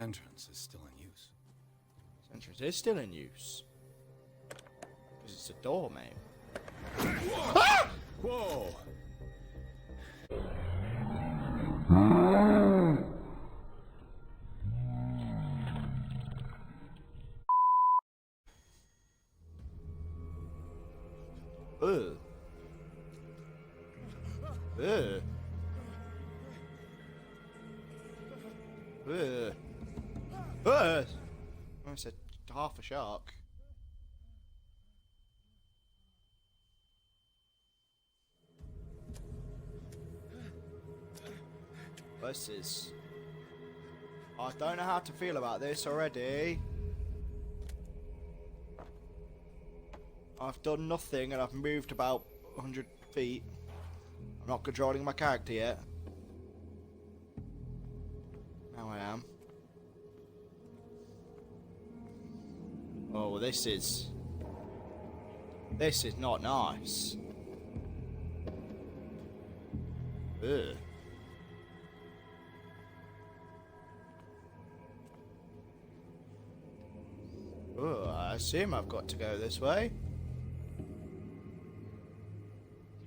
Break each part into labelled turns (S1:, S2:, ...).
S1: Entrance is still in use.
S2: This entrance is still in use. Because it's a door, mate. Ah!
S1: Whoa!
S2: Ugh. Ugh. Ugh. Ugh. I said half a shark. This is... I don't know how to feel about this already. I've done nothing and I've moved about 100 feet. I'm not controlling my character yet. Now I am. Oh, well, this is not nice. Ugh. Oh, I assume I've got to go this way.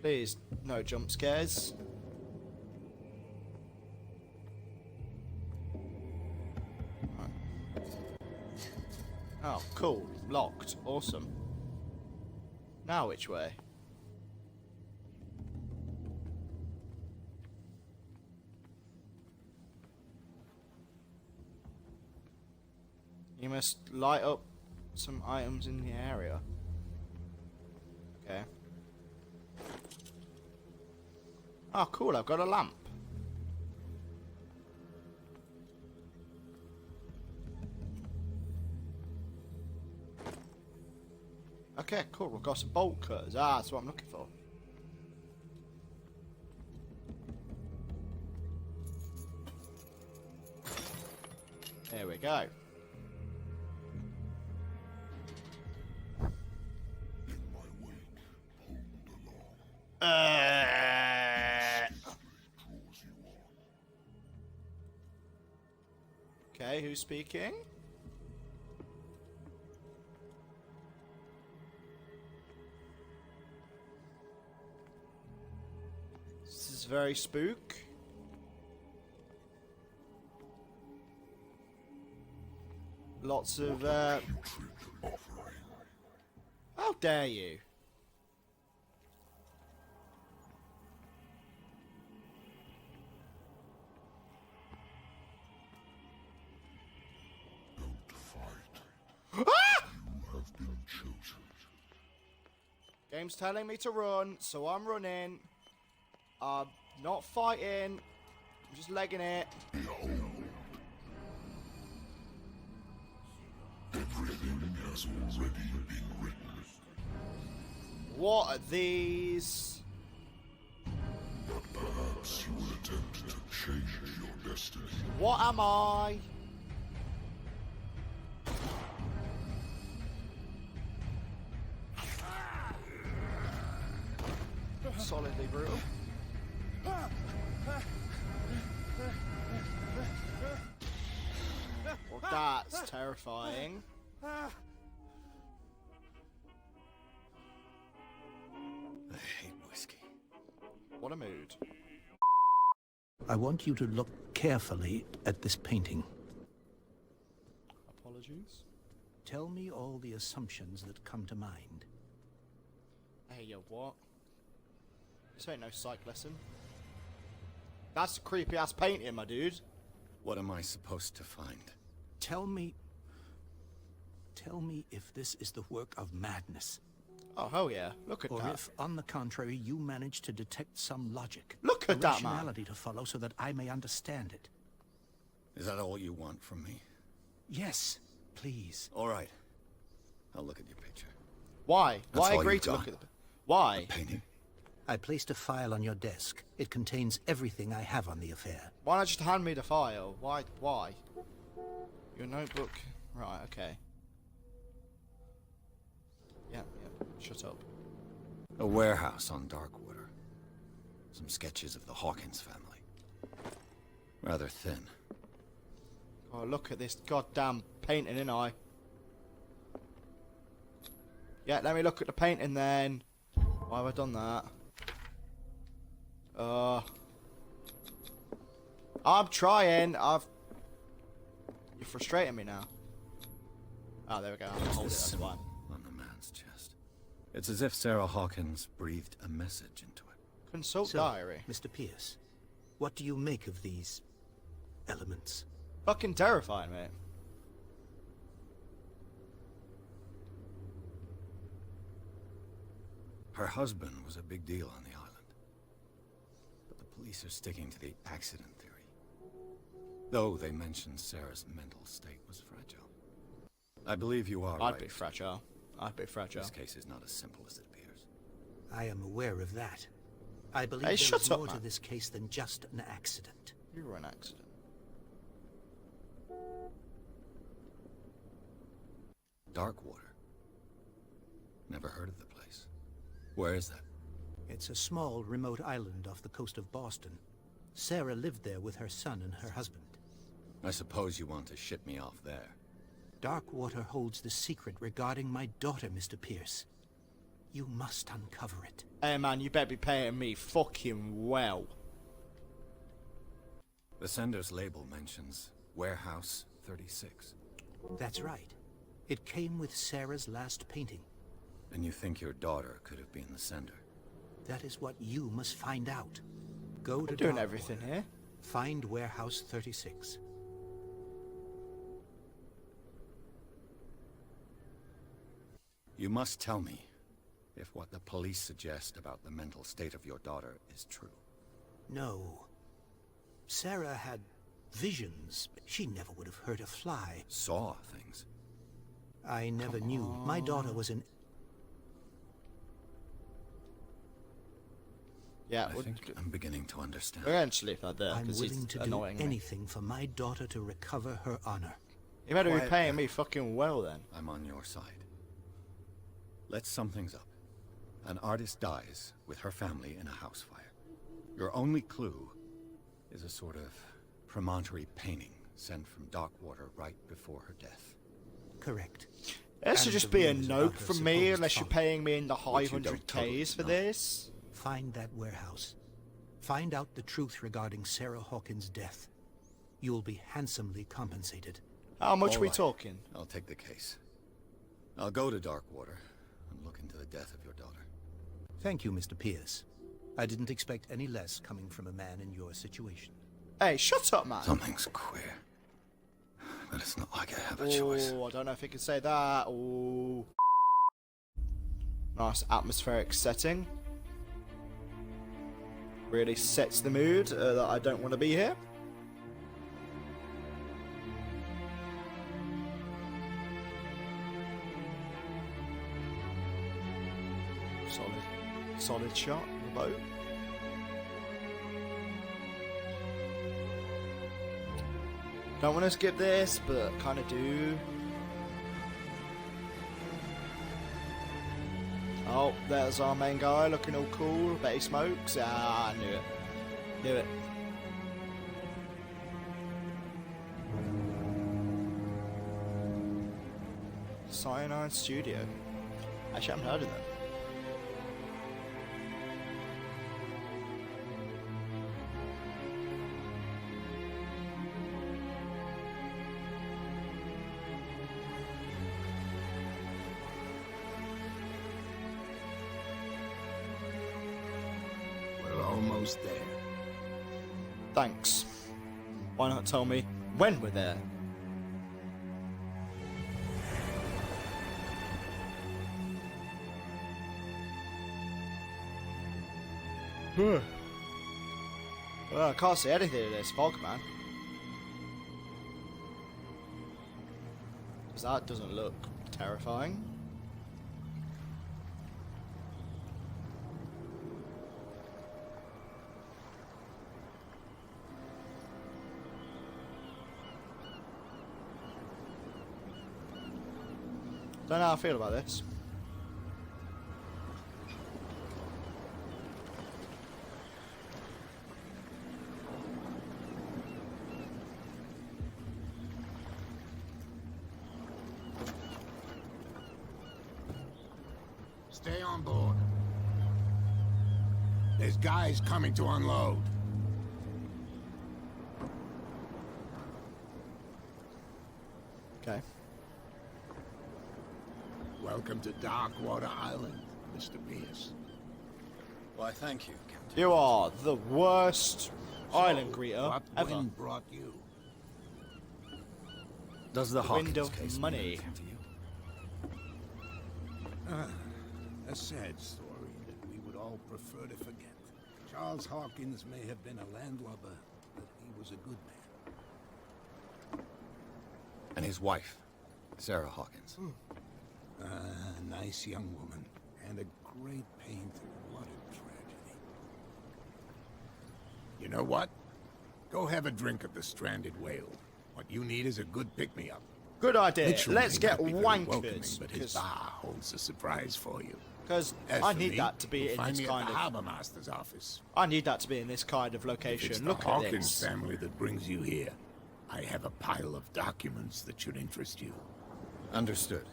S2: Please, no jump scares. Right. Oh, cool. Locked. Awesome. Now which way? You must light up some items in the area. Okay. Oh, cool, I've got a lamp. Okay, cool, we've got some bolt cutters. Ah, that's what I'm looking for. There we go. Okay, who's speaking? This is very spook. Lots of, How dare you? Game's telling me to run, so I'm running. I'm not fighting. I'm just legging it.
S3: Everything has already been written.
S2: What are these?
S3: But perhaps you will attempt to change your destiny.
S2: What am I? Solidly brutal. Well, that's terrifying.
S1: I hate whiskey.
S2: What a mood.
S4: I want you to look carefully at this painting.
S2: Apologies.
S4: Tell me all the assumptions that come to mind.
S2: Hey, yo, what? This ain't no psych lesson. That's a creepy ass painting, my dude.
S1: What am I supposed to find?
S4: Tell me if this is the work of madness,
S2: Oh, hell yeah. Look at
S4: or
S2: that.
S4: if, on the contrary, you manage to detect some logic.
S2: Look
S4: a
S2: at that, man.
S4: rationality to follow so that I may understand it.
S1: Is that all you want from me?
S4: Yes, please.
S1: All right. I'll look at your picture.
S2: Why?
S1: That's
S2: Why
S1: all
S2: agree
S1: you've
S2: to
S1: got?
S2: look at the... Why?
S1: Painting?
S4: I placed a file on your desk. It contains everything I have on the affair.
S2: Why not just hand me the file? Why? Why? Your notebook. Right, okay. Yeah, yeah. Shut up.
S1: A warehouse on Darkwater. Some sketches of the Hawkins family. Rather thin.
S2: Oh, look at this goddamn painting, innit I? Yeah, let me look at the painting then. Why have I done that? I'm trying. You're frustrating me now. Oh, there we go. I'm gonna hold it.
S1: The
S2: That's
S1: symbol
S2: fine.
S1: on the man's chest. It's as if Sarah Hawkins breathed a message into it.
S2: Consult
S4: So,
S2: diary.
S4: Mr. Pierce, what do you make of these elements?
S2: Fucking terrifying, mate.
S1: Her husband was a big deal on the island. But the police are sticking to the accident theory. Though they mentioned Sarah's mental state was fragile. I believe you are right.
S2: I'd be fragile. I'd be fragile.
S1: This case is not as simple as it appears.
S4: I am aware of that. I believe
S2: Hey,
S4: there
S2: shut
S4: is
S2: up,
S4: more to
S2: man.
S4: this case than just an accident.
S2: You were an accident.
S1: Darkwater. Never heard of the place. Where is that?
S4: It's a small, remote island off the coast of Boston. Sarah lived there with her son and her husband.
S1: I suppose you want to ship me off there.
S4: Darkwater holds the secret regarding my daughter, Mr. Pierce. You must uncover it.
S2: Hey, man, you better be paying me fucking well.
S1: The sender's label mentions Warehouse 36.
S4: That's right. It came with Sarah's last painting.
S1: And you think your daughter could have been the sender?
S4: That is what you must find out. Go to
S2: I'm doing
S4: Darkwater.
S2: everything here.
S4: Find Warehouse 36.
S1: You must tell me if what the police suggest about the mental state of your daughter is true.
S4: No. Sarah had visions. She never would have hurt a fly.
S1: Saw things.
S4: I never knew. My daughter was an...
S2: Yeah,
S1: I think I'm beginning to understand.
S2: we're going to leave that there
S4: I'm
S2: because
S4: willing
S2: he's
S4: to do
S2: annoying me.
S4: anything for my daughter to recover her honor.
S2: You better be
S1: Quiet
S2: paying
S1: down.
S2: me fucking well then.
S1: I'm on your side. Let's sum things up. An artist dies with her family in a house fire. Your only clue is a sort of promontory painting sent from Darkwater right before her death.
S4: Correct.
S2: This should
S4: And
S2: just
S4: the
S2: be a
S4: rumors
S2: note
S4: about her
S2: from me
S4: supposed
S2: unless you're
S4: folly.
S2: paying me in the high
S1: Which you don't
S2: 100Ks
S1: totally
S2: for
S1: know.
S2: this.
S4: Find that warehouse. Find out the truth regarding Sarah Hawkins' death. You will be handsomely compensated.
S2: How much
S1: All
S2: we
S1: right.
S2: talking?
S1: I'll take the case. I'll go to Darkwater and look into the death of your daughter.
S4: Thank you, Mr. Pierce. I didn't expect any less coming from a man in your situation.
S2: Hey, shut up, man.
S1: Something's queer. But it's not like I have a choice.
S2: Oh, I don't know if he can say that. Oh. Nice atmospheric setting. Really sets the mood that I don't want to be here. Solid shot of the boat. Don't want to skip this, but kind of do. Oh, there's our main guy looking all cool. Bet he smokes. Ah, I knew it. Knew it. Cyanide Studio. Actually, I haven't heard of them.
S3: We're almost there.
S2: Thanks. Why not tell me when we're there? Well, I can't see anything in this fog, man. Because that doesn't look terrifying. Don't know how I feel about this.
S5: Stay on board. There's guys coming to unload.
S2: Okay.
S5: Welcome to Darkwater Island, Mr. Pierce.
S1: Why, thank you, Captain.
S2: You are the worst island greeter
S5: What
S2: ever.
S5: wind brought you?
S1: Does the
S2: Wind
S1: Hawkins
S2: of
S1: case mean
S2: money.
S1: anything to you?
S5: A sad story that we would all prefer to forget. Charles Hawkins may have been a landlubber, but he was a good man.
S1: And his wife, Sarah Hawkins.
S5: A nice young woman, and a great pain through what a tragedy. You know what? Go have a drink of the Stranded Whale. What you need is a good pick-me-up.
S2: Good idea.
S5: Mitchell
S2: Let's
S5: may
S2: get
S5: not be very welcoming,
S2: wankers.
S5: but his bar holds a surprise for you.
S2: Because
S5: As
S2: I
S5: for
S2: need
S5: me,
S2: that to be
S5: you'll
S2: in
S5: find
S2: this
S5: me
S2: kind
S5: at the
S2: of.
S5: harbor master's office.
S2: I need that to be in this kind of
S5: If
S2: location.
S5: it's
S2: Look
S5: the
S2: at
S5: Hawkins
S2: this.
S5: family that brings you here, I have a pile of documents that should interest you.
S1: Understood.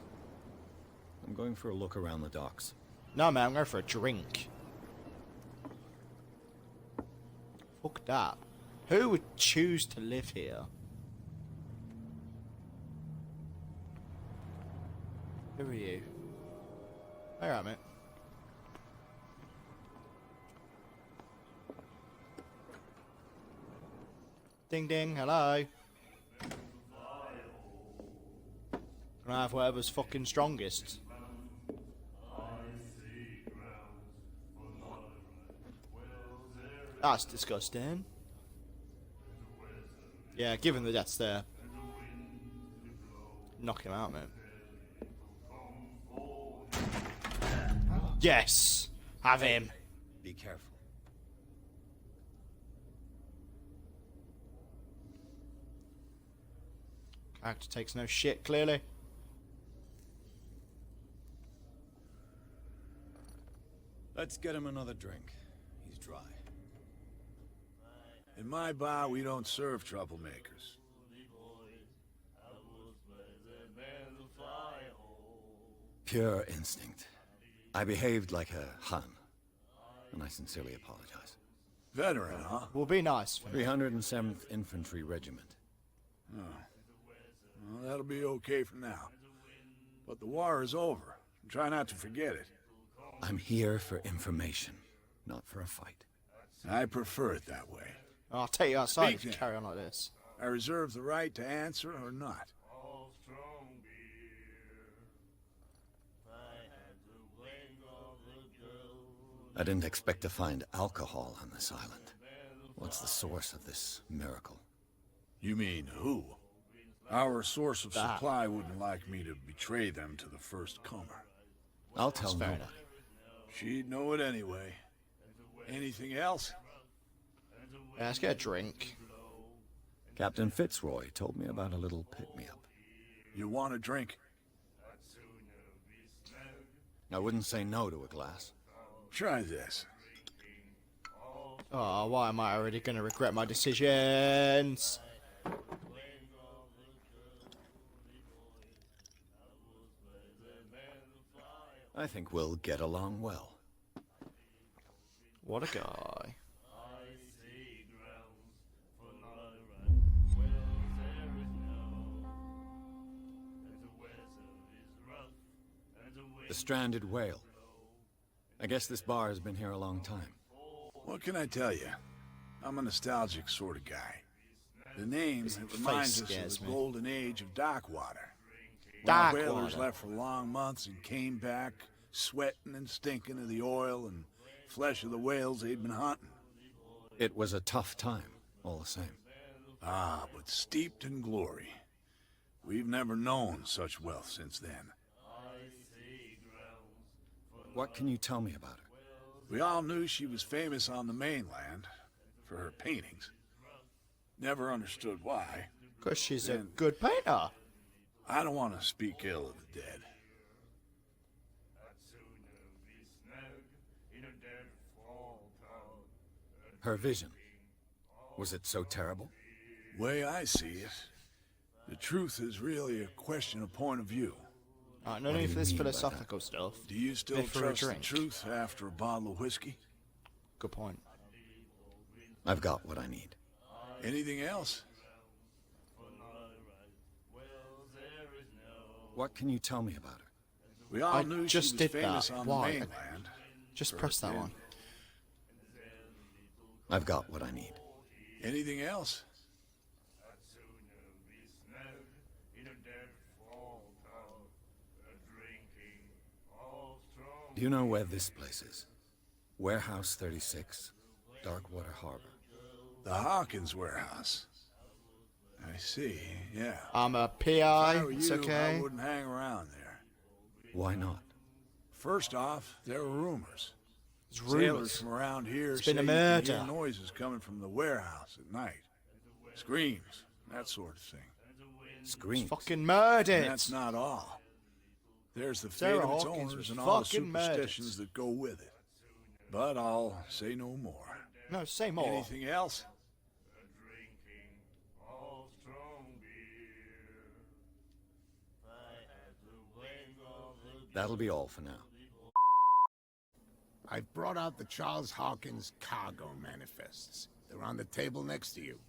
S1: I'm going for a look around the docks.
S2: No, man, I'm going for a drink. Fuck that. Who would choose to live here? Who are you? Alright, mate. Ding ding, hello. Can I have whatever's fucking strongest? That's disgusting. Yeah, give him the death stare. Knock him out, man. Yes! Have him.
S1: Be careful.
S2: Character takes no shit, clearly.
S1: Let's get him another drink. He's dry.
S6: In my bar, we don't serve troublemakers.
S1: Pure instinct. I behaved like a Hun, and I sincerely apologize.
S6: Veteran, huh?
S2: Will be nice.
S1: 307th Infantry Regiment.
S6: Well, that'll be okay for now. But the war is over. Try not to forget it.
S1: I'm here for information, not for a fight.
S6: I prefer it that way.
S2: I'll take you outside
S6: Speak
S2: if you
S6: then.
S2: carry on like this.
S6: I reserve the right to answer or not.
S1: I didn't expect to find alcohol on this island. What's the source of this miracle?
S6: You mean who? Our source of
S2: That.
S6: supply wouldn't like me to betray them to the first comer.
S1: I'll tell
S2: fair
S1: nobody.
S2: enough.
S6: She'd know it anyway. Anything else?
S2: Yeah, let's get a drink.
S1: Captain Fitzroy told me about a little pick-me-up.
S6: You want a drink?
S1: I wouldn't say no to a glass.
S6: Try this.
S2: Oh, why am I already going to regret my decisions?
S1: I think we'll get along well.
S2: What a guy.
S1: The Stranded Whale. I guess this bar has been here a long time.
S6: What can I tell you? I'm a nostalgic sort of guy. The name
S2: His
S6: it
S2: face
S6: reminds us of
S2: scares
S6: the
S2: me.
S6: golden age of Darkwater. When
S2: Darkwater.
S6: whalers left for long months and came back, sweating and stinking of the oil and flesh of the whales they'd been hunting.
S1: It was a tough time, all the same.
S6: Ah, but steeped in glory. We've never known such wealth since then.
S1: What can you tell me about her?
S6: We all knew she was famous on the mainland for her paintings. Never understood why.
S2: Because she's a
S6: And-
S2: good painter.
S6: I don't want to speak ill of the dead.
S1: Her vision. Was it so terrible?
S6: Way I see it, the truth is really a question of point of view.
S2: No
S1: What do
S2: need
S1: you
S2: for this
S1: mean by that?
S2: philosophical stuff.
S6: Do you still
S2: Bit for a
S6: trust the
S2: drink.
S6: truth after a bottle of whiskey?
S2: Good point.
S1: I've got what I need.
S6: Anything else?
S1: What can you tell me about her?
S6: We all
S2: I
S6: knew
S2: just
S6: she was
S2: did
S6: famous
S2: that.
S6: on
S2: Why?
S6: the mainland.
S2: Just press that
S6: yeah.
S2: one.
S1: I've got what I need.
S6: Anything else?
S1: Do you know where this place is? Warehouse 36, Darkwater Harbor.
S6: The Hawkins warehouse. I see, yeah.
S2: I'm a
S6: If I
S2: PI.
S6: were
S2: It's
S6: you,
S2: okay.
S6: I wouldn't hang around there.
S1: Why not?
S6: First off, there were rumors.
S2: It's
S6: Sailors
S2: rumors.
S6: from around here
S2: It's
S6: say
S2: been a
S6: you can hear
S2: murder.
S6: noises coming from the warehouse at night. Screams, that sort of thing.
S1: Screams.
S2: Fucking
S6: And
S2: murdered.
S6: that's not all. There's the fate
S2: Sarah
S6: of its
S2: Hawkins
S6: owners
S2: was
S6: and all the
S2: fucking murdered.
S6: superstitions that go with it. But I'll say no more.
S2: No, say more.
S6: Anything else?
S1: That'll be all for now.
S5: I've brought out the Charles Hawkins cargo manifests. They're on the table next to you.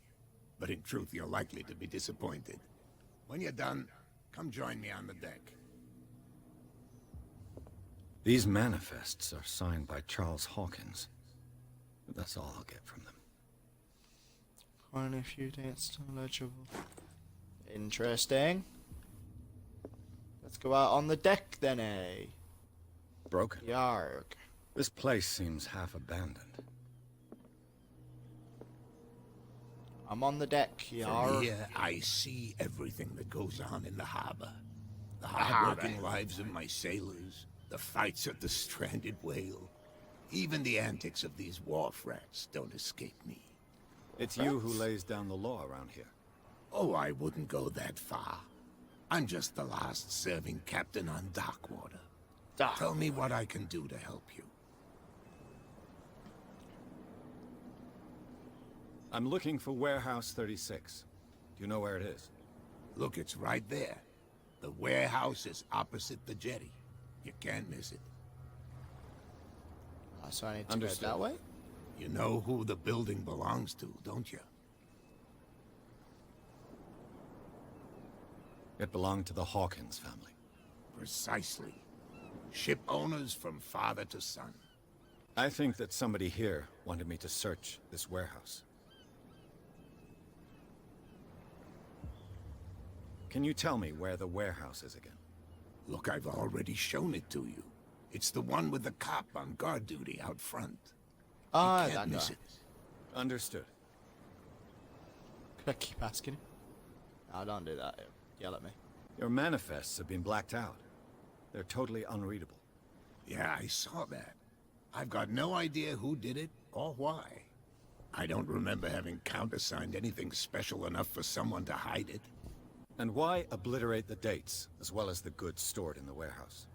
S5: But in truth, you're likely to be disappointed. When you're done, come join me on the deck.
S1: These manifests are signed by Charles Hawkins. But that's all I'll get from them.
S2: Quite a few dates still legible. Interesting. Let's go out on the deck then, eh?
S1: Broken.
S2: Yarg.
S1: This place seems half abandoned.
S2: I'm on the deck,
S5: From
S2: yarg.
S5: here, I see everything that goes on in the harbor. The hard-working lives of my sailors, the fights of the stranded whale. Even the antics of these wharf rats don't escape me.
S1: It's you who lays down the law around here.
S5: Oh, I wouldn't go that far. I'm just the last serving captain on Darkwater. Tell me what I can do to help you.
S1: I'm looking for Warehouse 36. Do you know where it is?
S5: Look, it's right there. The warehouse is opposite the jetty. You can't miss it.
S2: So I need to
S1: Understood.
S2: go that way?
S5: You know who the building belongs to, don't you?
S1: It belonged to the Hawkins family.
S5: Precisely. Ship owners from father to son.
S1: I think that somebody here wanted me to search this warehouse. Can you tell me where the warehouse is again?
S5: Look, I've already shown it to you. It's the one with the cop on guard duty out front.
S2: Ah,
S5: You can't
S2: that
S5: miss
S2: guy.
S5: it.
S1: Understood.
S2: Could I keep asking him? No, don't do that. He'll yell at me.
S1: Your manifests have been blacked out. They're totally unreadable.
S5: Yeah, I saw that. I've got no idea who did it or why. I don't remember having countersigned anything special enough for someone to hide it.
S1: And why obliterate the dates, as well as the goods stored in the warehouse?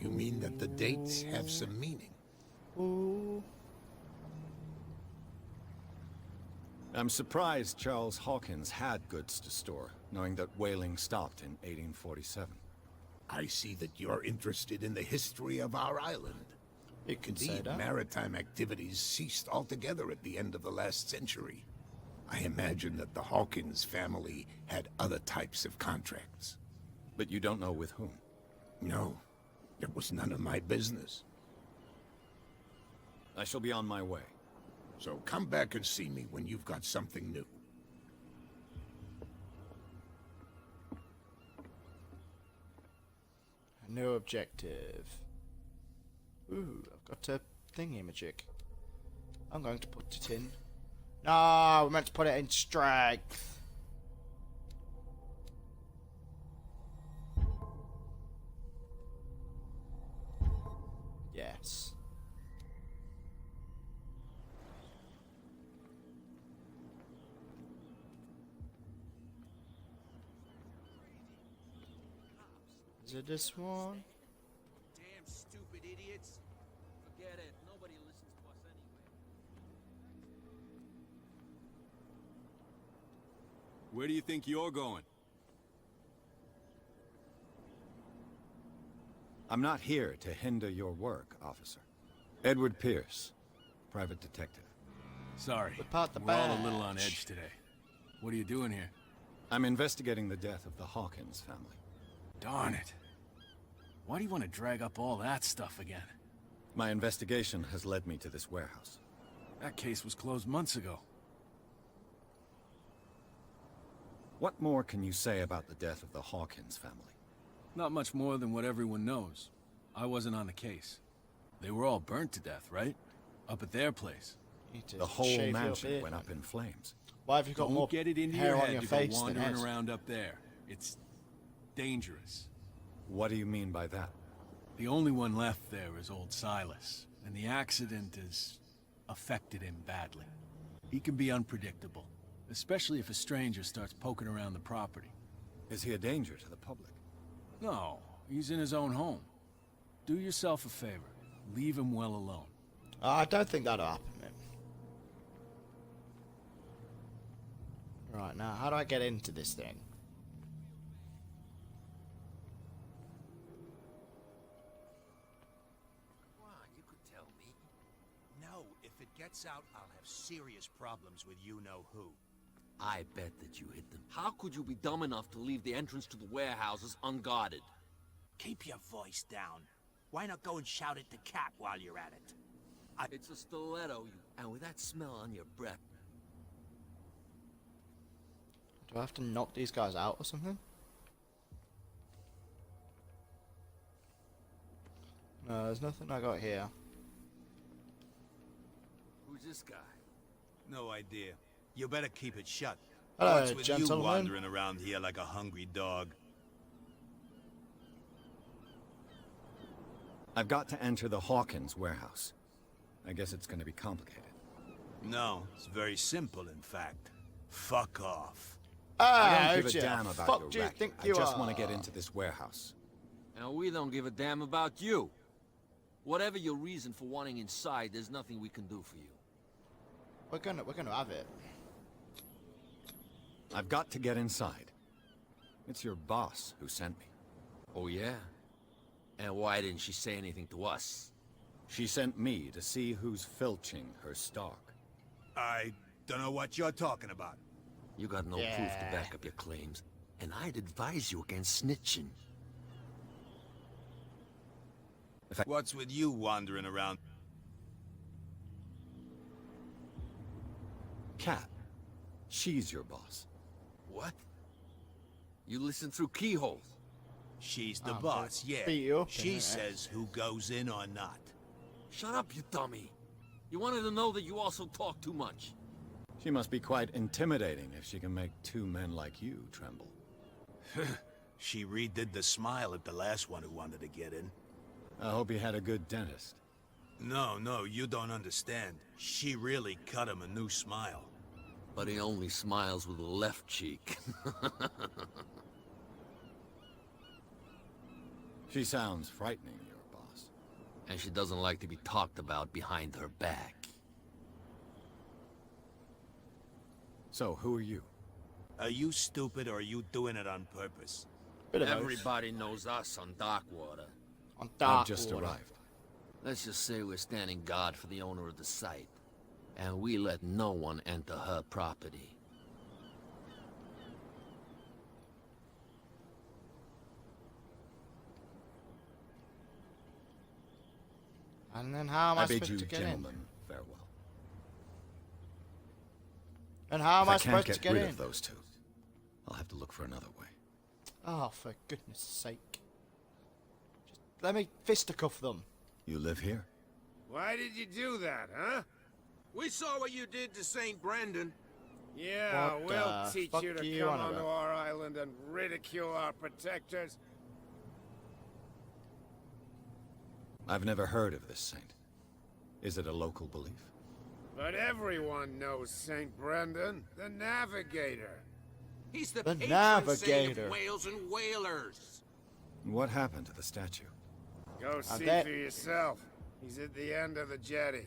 S5: You mean that the dates have some meaning?
S2: Ooh.
S1: I'm surprised Charles Hawkins had goods to store, knowing that whaling stopped in 1847.
S5: I see that you're interested in the history of our island.
S2: You can say
S5: Indeed,
S2: that.
S5: maritime activities ceased altogether at the end of the last century. I imagine that the Hawkins family had other types of contracts.
S1: But you don't know with whom.
S5: No, it was none of my business.
S1: I shall be on my way.
S5: So come back and see me when you've got something new.
S2: A new objective. Ooh, I've got a thingy-majig. I'm going to put it in. No, we're meant to put it in strength. Yes. Is it this one?
S7: Damn stupid idiots. Forget it. Nobody listens to us anyway.
S8: Where do you think you're going?
S1: I'm not here to hinder your work, officer. Edward Pierce, private detective.
S8: Sorry,
S2: Without the
S8: we're all a little on
S2: badge.
S8: edge today. What are you doing here?
S1: I'm investigating the death of the Hawkins family.
S8: Darn it. Why do you want to drag up all that stuff again?
S1: My investigation has led me to this warehouse.
S8: That case was closed months ago.
S1: What more can you say about the death of the Hawkins family?
S8: Not much more than what everyone knows. I wasn't on the case. They were all burnt to death, right? Up at their place.
S2: You need to
S1: The whole
S2: shave your
S1: mansion
S2: beard,
S1: went
S2: man.
S1: up in flames.
S2: Why have you got
S8: Don't
S2: more
S8: get it into
S2: hair
S8: your
S2: on
S8: head
S2: your
S8: to go
S2: face than
S8: wandering
S2: his?
S8: around up there. It's dangerous.
S1: What do you mean by that?
S8: The only one left there is old Silas, and the accident has affected him badly. He can be unpredictable, especially if a stranger starts poking around the property.
S1: Is he a danger to the public?
S8: No, he's in his own home. Do yourself a favor. Leave him well alone.
S2: I don't think that'll happen, man. Right, now, how do I get into this thing?
S7: Come on, you could tell me.
S9: No, if it gets out, I'll have serious problems with you-know-who.
S7: I bet that you hit them. How could you be dumb enough to leave the entrance to the warehouses unguarded?
S9: Keep your voice down. Why not go and shout at the cat while you're at it?
S7: It's a stiletto, you... And with that smell on your breath...
S2: Do I have to knock these guys out or something? No, there's nothing I got here.
S7: Who's this guy?
S9: No idea. You better keep it shut.
S2: Hello,
S9: What's with you
S2: gentlemen.
S9: wandering around here like a hungry dog?
S1: I've got to enter the Hawkins warehouse. I guess it's going to be complicated.
S9: No, it's very simple, in fact. Fuck off.
S2: Ah,
S1: I don't give a
S2: yeah.
S1: damn about
S2: Fuck
S1: your
S2: do you
S1: racket.
S2: think
S1: I
S2: you
S1: just
S2: are?
S1: want to get into this warehouse.
S7: And we don't give a damn about you. Whatever your reason for wanting inside, there's nothing we can do for you.
S2: We're gonna have it.
S1: I've got to get inside. It's your boss who sent me.
S7: Oh, yeah? And why didn't she say anything to us?
S1: She sent me to see who's filching her stock.
S9: I don't know what you're talking about.
S7: You got no proof to back up your claims, and I'd advise you against snitching.
S9: What's with you wandering around?
S1: Kat, she's your boss.
S7: What? You listen through keyholes?
S9: She's the
S2: I'm
S9: boss,
S2: gonna
S9: yeah.
S2: beat you up in
S9: She
S2: it.
S9: says who goes in or not.
S7: Shut up, you dummy. You wanted to know that you also talk too much.
S1: She must be quite intimidating if she can make two men like you tremble.
S9: She redid the smile at the last one who wanted to get in.
S1: I hope he had a good dentist.
S9: No, you don't understand. She really cut him a new smile.
S7: But he only smiles with the left cheek.
S1: She sounds frightening, your boss.
S7: And she doesn't like to be talked about behind her back.
S1: So, who are you?
S9: Are you stupid or are you doing it on purpose?
S2: Bit of both.
S7: Everybody knows us on Darkwater.
S2: On dark
S1: I've just
S2: water.
S1: arrived.
S7: Let's just say we're standing guard for the owner of the site. And we let no one enter her property.
S2: And then how am I,
S1: I bid
S2: supposed
S1: you
S2: to get in?
S1: gentlemen farewell.
S2: And how am
S1: If
S2: I
S1: I can't
S2: supposed
S1: get
S2: to get
S1: rid
S2: in?
S1: of those two, I'll have to look for another way.
S2: Oh, for goodness sake. Just let me fisticuff them.
S1: You live here?
S10: Why did you do that, huh?
S7: We saw what you did to St. Brendan.
S10: Yeah,
S2: What
S10: we'll
S2: the
S10: teach
S2: fuck
S10: you to
S2: are you
S10: come
S2: on
S10: onto
S2: about?
S10: our island and ridicule our protectors.
S1: I've never heard of this saint. Is it a local belief?
S10: But everyone knows St. Brendan, the Navigator.
S7: He's the,
S2: The
S7: patron saint
S2: Navigator.
S7: of whales and whalers.
S1: What happened to the statue?
S10: Go see
S2: bet.
S10: for yourself. He's at the end of the jetty.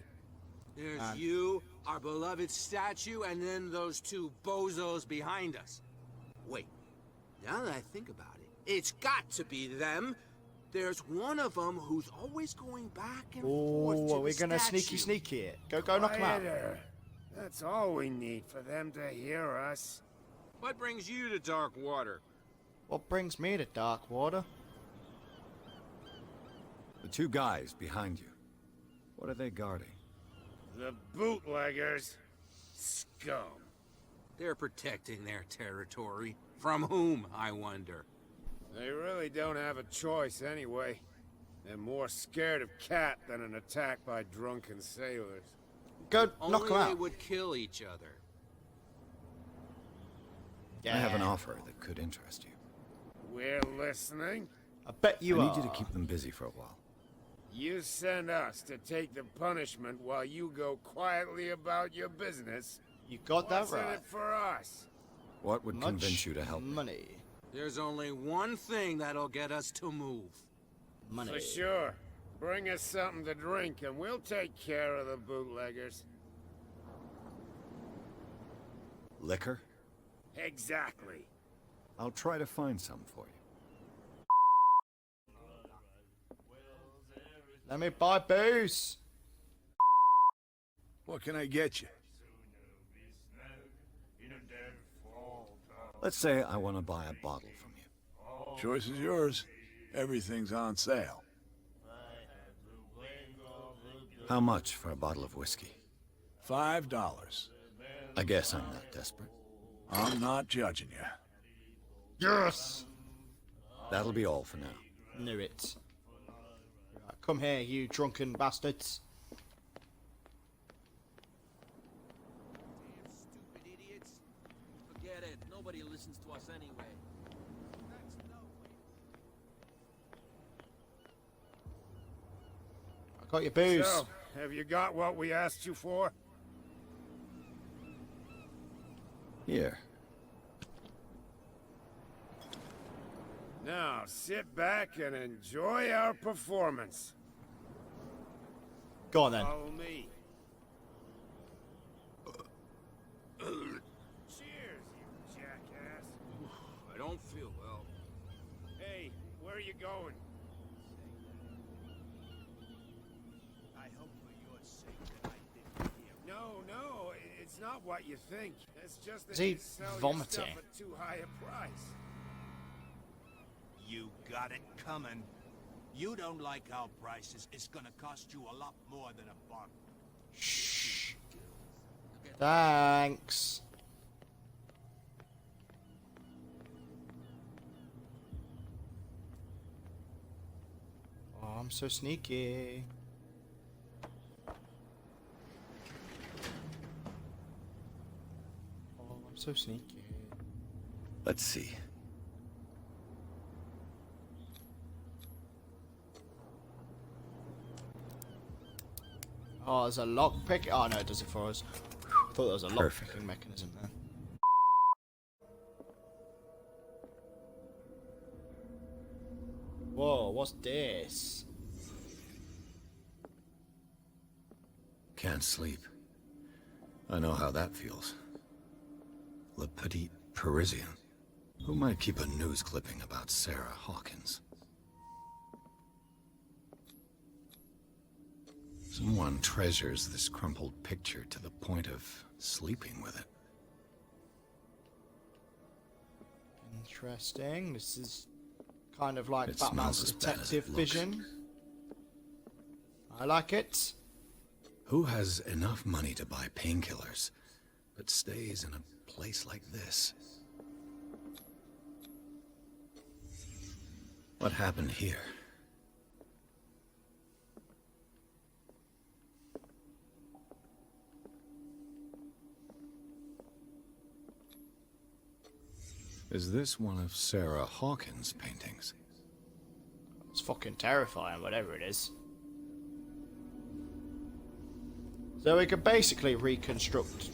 S7: There's
S2: And-
S7: you, our beloved statue, and then those two bozos behind us. Wait, now that I think about it, it's got to be them.
S9: There's one of them who's always going back and forth to
S2: Oh, we're
S9: the
S2: gonna
S9: statue.
S2: sneaky it. Go, knock him out.
S10: Quieter. That's all we need for them to hear us.
S9: What brings you to dark water?
S2: What brings me to dark water?
S1: The two guys behind you. What are they guarding?
S10: The bootleggers. Scum.
S9: They're protecting their territory. From whom, I wonder?
S10: They really don't have a choice anyway. They're more scared of Cat than an attack by drunken sailors.
S2: Go, knock
S9: Only
S2: him
S9: they
S2: out.
S9: would kill each other.
S2: Yeah.
S1: I have an offer that could interest you.
S10: We're listening.
S2: I bet you
S1: I
S2: are.
S1: need you to keep them busy for a while.
S10: You send us to take the punishment while you go quietly about your business.
S2: You got that
S10: What's in
S2: right.
S10: it for us?
S1: What would
S2: Much
S1: convince you to help me?
S2: money.
S9: There's only one thing that'll get us to move.
S2: Money.
S10: For sure. Bring us something to drink and we'll take care of the bootleggers.
S1: Liquor?
S10: Exactly.
S1: I'll try to find some for you.
S2: Let me buy booze.
S6: What can I get you?
S1: Let's say I want to buy a bottle from you.
S6: Choice is yours. Everything's on sale.
S1: How much for a bottle of whiskey?
S6: $5.
S1: I guess I'm not desperate.
S6: I'm not judging you.
S2: Yes.
S1: That'll be all for now.
S2: Knew it. Right, come here, you drunken bastards.
S7: Damn stupid idiots. Forget it. Nobody listens to us anyway.
S2: I got your booze.
S10: So, have you got what we asked you for?
S1: Here.
S10: Now, sit back and enjoy our performance.
S2: Go on then.
S10: Follow me. Cheers, you jackass.
S9: I don't feel well.
S10: Hey, where are you going?
S9: I hope for your sake that I didn't hear.
S10: No, it's not what you think. It's just that
S2: Is he
S10: you sell your
S2: vomiting?
S10: stuff at too high a price.
S9: You got it coming. You don't like our prices. It's gonna cost you a lot more than a bottle.
S2: Shh. Thanks. Oh, I'm so sneaky. Oh, I'm so sneaky.
S1: Let's see.
S2: Oh, there's a lock pick. Oh no, it does it for us. I thought there was a lock
S1: Perfect.
S2: picking mechanism there. Whoa, what's this?
S1: Can't sleep. I know how that feels. Le Petit Parisien. Who might keep a news clipping about Sarah Hawkins? Someone treasures this crumpled picture to the point of sleeping with it.
S2: Interesting. This is kind of like
S1: It
S2: Batman's
S1: smells as bad as it
S2: detective
S1: looks.
S2: vision. I like it.
S1: Who has enough money to buy painkillers, but stays in a place like this? What happened here? Is this one of Sarah Hawkins' paintings?
S2: It's fucking terrifying, whatever it is. So we can basically reconstruct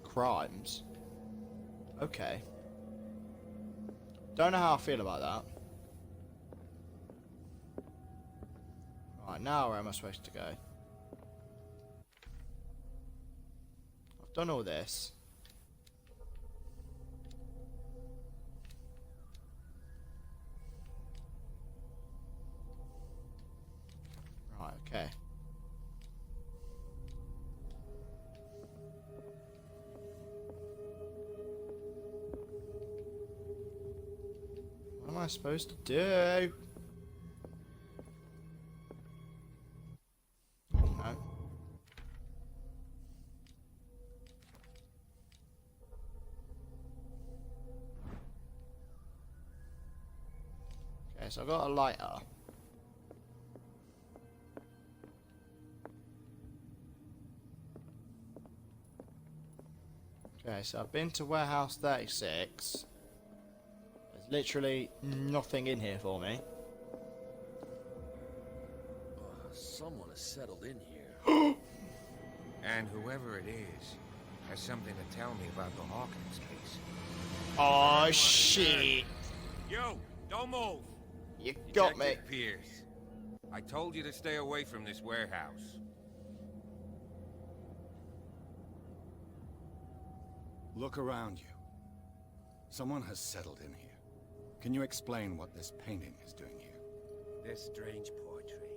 S2: crimes. Okay. Don't know how I feel about that. Right, now where am I supposed to go? I've done all this. Okay. What am I supposed to do? No. Okay, so I've got a lighter. Okay, so I've been to warehouse 36. There's literally nothing in here for me.
S10: Someone has settled in here. And whoever it is has something to tell me about the Hawkins case.
S2: Oh shit!
S10: You, don't move.
S2: You got me.
S10: Detective Pierce. I told you to stay away from this warehouse.
S1: Look around you. Someone has settled in here. Can you explain what this painting is doing here?
S10: This strange portrait.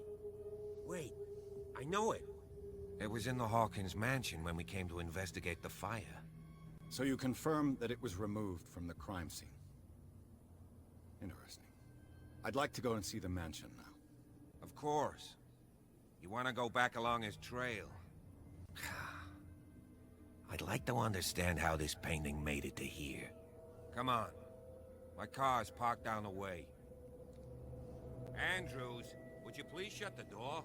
S10: Wait, I know it. It was in the Hawkins mansion when we came to investigate the fire.
S1: So you confirm that it was removed from the crime scene. Interesting. I'd like to go and see the mansion now.
S10: Of course. You want to go back along his trail? I'd like to understand how this painting made it to here. Come on. My car's parked down the way. Andrews, would you please shut the door?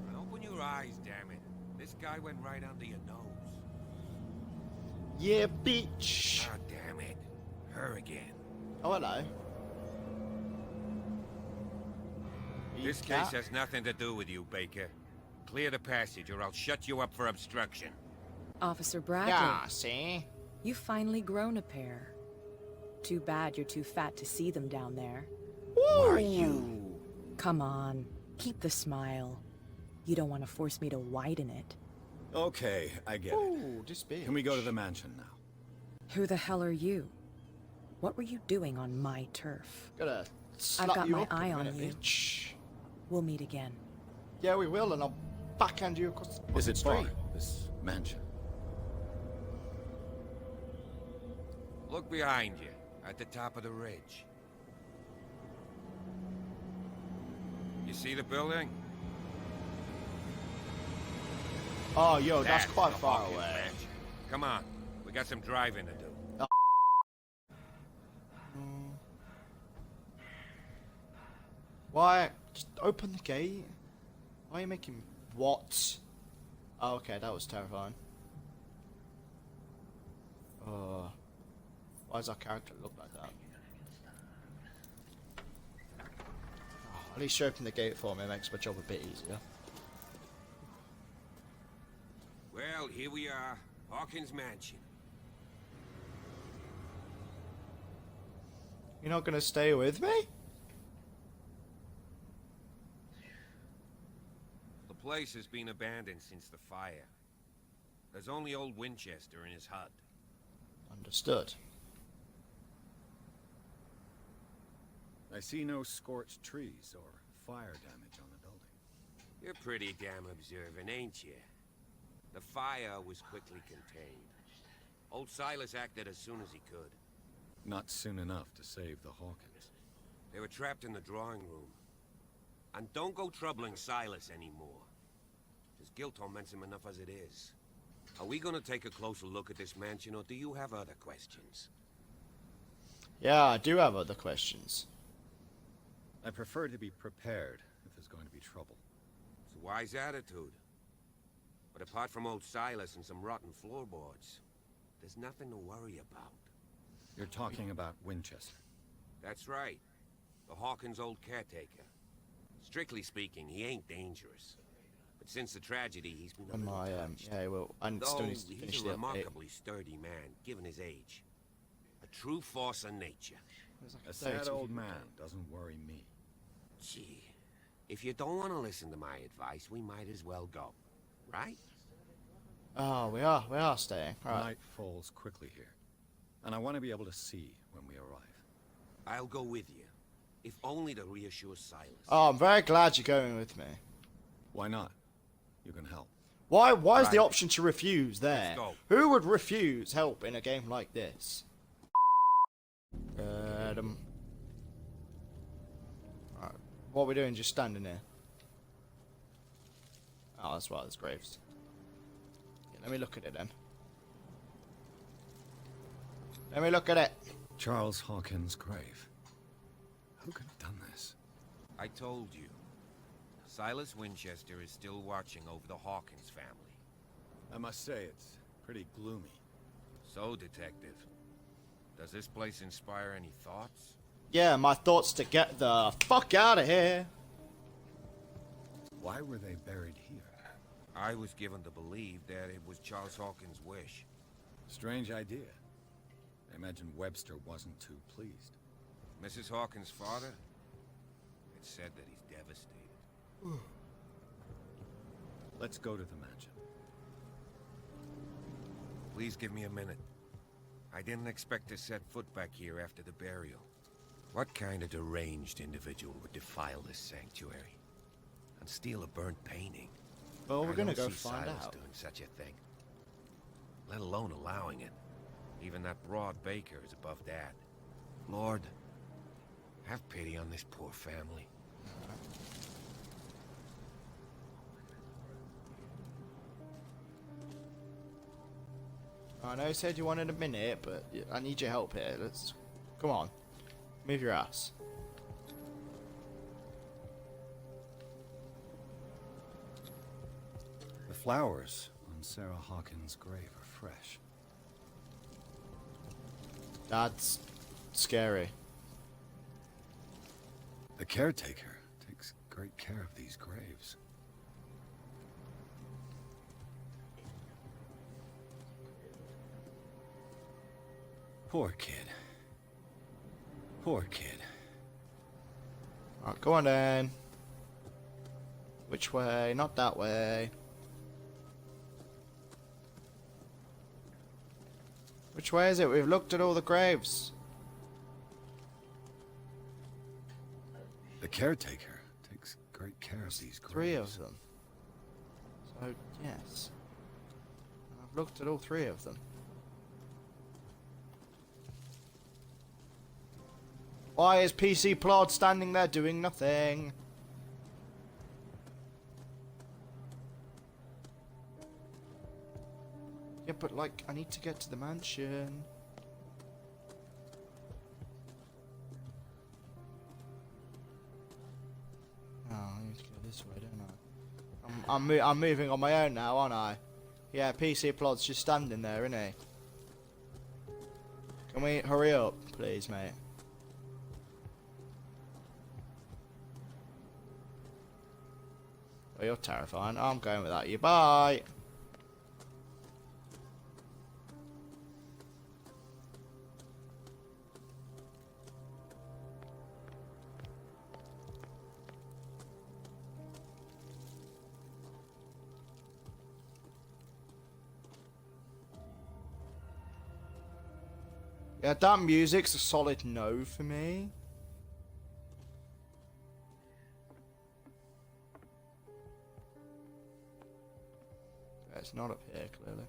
S10: And open your eyes, damn it. This guy went right under your nose.
S2: Yeah, bitch.
S10: Ah, damn it. Her again.
S2: Oh, hello.
S10: This case has nothing to do with you, Baker. Clear the passage or I'll shut you up for obstruction.
S11: Officer Bradley.
S2: Yeah, see?
S11: You've finally grown a pair. Too bad you're too fat to see them down there.
S10: Who are you?
S11: Come on, keep the smile. You don't want to force me to widen it.
S1: Okay, I get
S2: Ooh,
S1: it.
S2: this bitch.
S1: Can we go to the mansion now?
S11: Who the hell are you? What were you doing on my turf?
S2: Gotta slap
S11: got
S2: you
S11: my
S2: up in a
S11: eye on
S2: minute,
S11: you.
S2: bitch.
S11: We'll meet again.
S2: Yeah, we will, and I'll backhand you across the
S1: Is it
S2: street.
S1: far, this mansion?
S10: Look behind you, at the top of the ridge. You see the building?
S2: Oh, yo, that's quite
S10: the
S2: far
S10: Hawkins
S2: away.
S10: mansion. Come on, we got some driving to do.
S2: Why? Just open the gate. Why are you making... What? Oh, okay, that was terrifying. Oh. Why does our character look like that? Oh, at least you open the gate for me, it makes my job a bit easier.
S10: Well, here we are, Hawkins mansion.
S2: You're not gonna stay with me?
S10: The place has been abandoned since the fire. There's only old Winchester in his hut.
S2: Understood.
S1: I see no scorched trees or fire damage on the building.
S10: You're pretty damn observant, ain't you? The fire was quickly contained. Old Silas acted as soon as he could.
S1: Not soon enough to save the Hawkins.
S10: They were trapped in the drawing room. And don't go troubling Silas anymore. His guilt torments him enough as it is. Are we gonna take a closer look at this mansion, or do you have other questions?
S2: Yeah, I do have other questions.
S1: I prefer to be prepared if there's going to be trouble.
S10: It's a wise attitude. But apart from old Silas and some rotten floorboards, there's nothing to worry about.
S1: You're talking about Winchester.
S10: That's right. The Hawkins' old caretaker. Strictly speaking, he ain't dangerous. But since the tragedy, he's been a
S2: Am
S10: little
S2: I,
S10: touched.
S2: yeah, well, and
S10: Though
S2: still needs to finish
S10: he's a
S2: the update.
S10: remarkably sturdy man, given his age. A true force of nature.
S1: A sad old man doesn't worry me.
S10: Gee, if you don't want to listen to my advice, we might as well go. Right?
S2: Oh, we are staying. Right.
S1: Night falls quickly here, and I want to be able to see when we arrive.
S10: I'll go with you, if only to reassure Silas.
S2: Oh, I'm very glad you're going with me.
S1: Why not? You can help.
S2: Why is the
S10: Right.
S2: option to refuse there?
S10: Let's go.
S2: Who would refuse help in a game like this? Alright, what are we doing? Just standing here? Oh, that's right, there's graves. Yeah, let me look at it then. Let me look at it.
S1: Charles Hawkins' grave. Who could have done this?
S10: I told you. Silas Winchester is still watching over the Hawkins family.
S1: I must say, it's pretty gloomy.
S10: So, Detective, does this place inspire any thoughts?
S2: Yeah, my thoughts to get the fuck out of here.
S1: Why were they buried here?
S10: I was given to believe that it was Charles Hawkins' wish.
S1: Strange idea. I imagine Webster wasn't too pleased.
S10: Mrs. Hawkins' father? It's said that he's devastated.
S1: Let's go to the mansion.
S10: Please give me a minute. I didn't expect to set foot back here after the burial. What kind of deranged individual would defile this sanctuary? And steal a burnt painting?
S2: Well, we're
S10: I
S2: gonna
S10: don't
S2: go
S10: see
S2: find
S10: Silas
S2: out.
S10: doing such a thing. Let alone allowing it. Even that broad baker is above that. Lord, have pity on this poor family.
S2: I know you said you wanted a minute, but I need your help here. Let's... Come on. Move your ass.
S1: The flowers on Sarah Hawkins' grave are fresh.
S2: That's scary.
S1: The caretaker takes great care of these graves. Poor kid. Poor kid.
S2: Alright, go on then. Which way? Not that way. Which way is it? We've looked at all the graves.
S1: The caretaker takes great care of these graves.
S2: 3 of them. So, yes. I've looked at all 3 of them. Why is PC Plod standing there doing nothing? Yeah, but like, I need to get to the mansion. Oh, I need to go this way, don't I? I'm moving on my own now, aren't I? Yeah, PC Plod's just standing there, isn't he? Can we hurry up, please, mate? Oh, you're terrifying. I'm going without you. Bye! Yeah, that music's a solid no for me. It's not up here, clearly.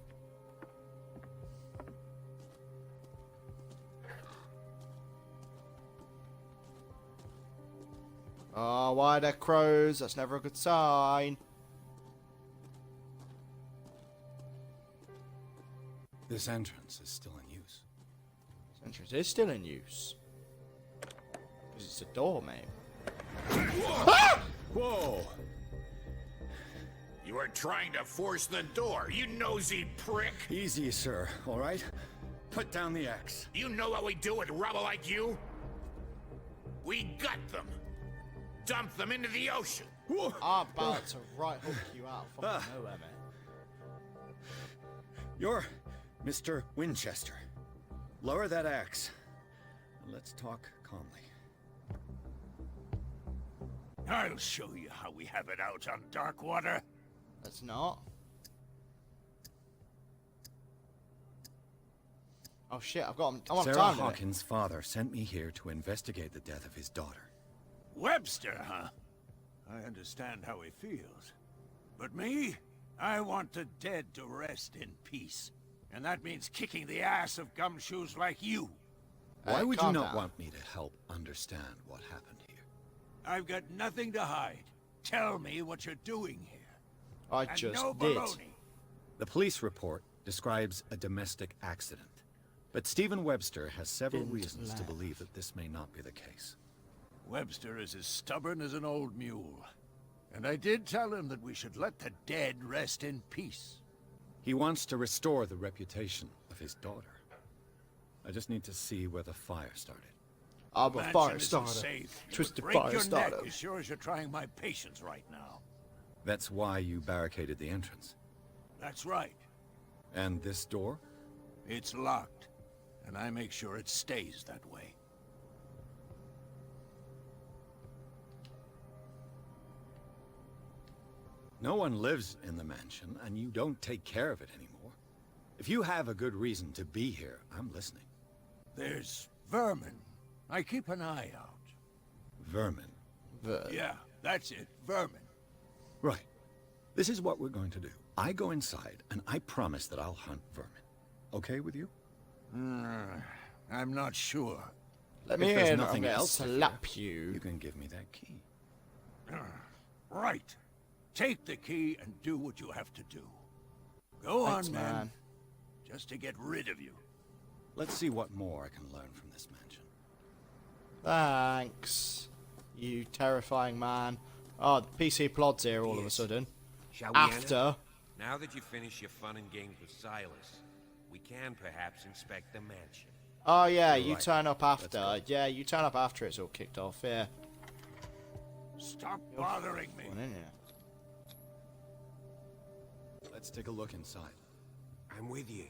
S2: Oh, why are there crows? That's never a good sign.
S1: This entrance is still in use.
S2: This entrance is still in use. Because it's a door, mate.
S1: Whoa!
S5: You are trying to force the door, you nosy prick!
S1: Easy, sir, all right? Put down the axe.
S5: You know what we do with rubble like you? We gut them! Dump them into the ocean!
S2: I'm about to right hook you out of fucking nowhere, mate.
S1: You're Mr. Winchester. Lower that axe. And let's talk calmly.
S5: I'll show you how we have it out on Darkwater.
S2: That's not. Oh shit, I'm on
S1: Sarah
S2: time limit.
S1: Hawkins' father sent me here to investigate the death of his daughter.
S5: Webster, huh? I understand how he feels.
S6: But me? I want the dead to rest in peace. And that means kicking the ass of gumshoes like you.
S1: Why would you
S2: calm
S1: not
S2: down.
S1: want me to help understand what happened here?
S6: I've got nothing to hide. Tell me what you're doing here.
S2: I
S6: And
S2: just
S6: no
S2: did.
S6: baloney.
S1: The police report describes a domestic accident. But Stephen Webster has several
S2: Didn't
S1: reasons to
S2: laugh.
S1: believe that this may not be the case.
S6: Webster is as stubborn as an old mule. And I did tell him that we should let the dead rest in peace.
S1: He wants to restore the reputation of his daughter. I just need to see where the fire started.
S2: I'm a
S6: Mansion
S2: fire
S6: isn't
S2: starter.
S6: safe. You
S2: Twisted
S6: would break
S2: fire
S6: your
S2: starter.
S6: neck as sure as you're trying my patience right now.
S1: That's why you barricaded the entrance.
S6: That's right.
S1: And this door?
S6: It's locked. And I make sure it stays that way.
S1: No one lives in the mansion, and you don't take care of it anymore. If you have a good reason to be here, I'm listening.
S6: There's vermin. I keep an eye out.
S1: Vermin.
S6: Yeah, that's it. Vermin.
S1: Right. This is what we're going to do. I go inside, and I promise that I'll hunt vermin. Okay with you?
S6: I'm not sure.
S2: Let me
S1: If there's
S2: in.
S1: nothing
S2: I'm gonna
S1: else to
S2: slap
S1: fear,
S2: you.
S1: You can give me that key.
S6: Right. Take the key and do what you have to do. Go
S2: Thanks,
S6: on, man.
S2: man.
S6: Just to get rid of you.
S1: Let's see what more I can learn from this mansion.
S2: Thanks, you terrifying man. Oh, the PC plod's here all of a
S10: Yes.
S2: sudden.
S10: Shall we enter?
S2: After.
S10: Now that you finish your fun and games with Silas, we can perhaps inspect the mansion.
S2: Oh yeah, you
S1: right.
S2: turn up
S1: Let's
S2: after.
S1: go.
S2: Yeah, you turn up after it's all kicked off. Yeah.
S6: Stop bothering me.
S2: One in here.
S1: Let's take a look inside.
S10: I'm with you.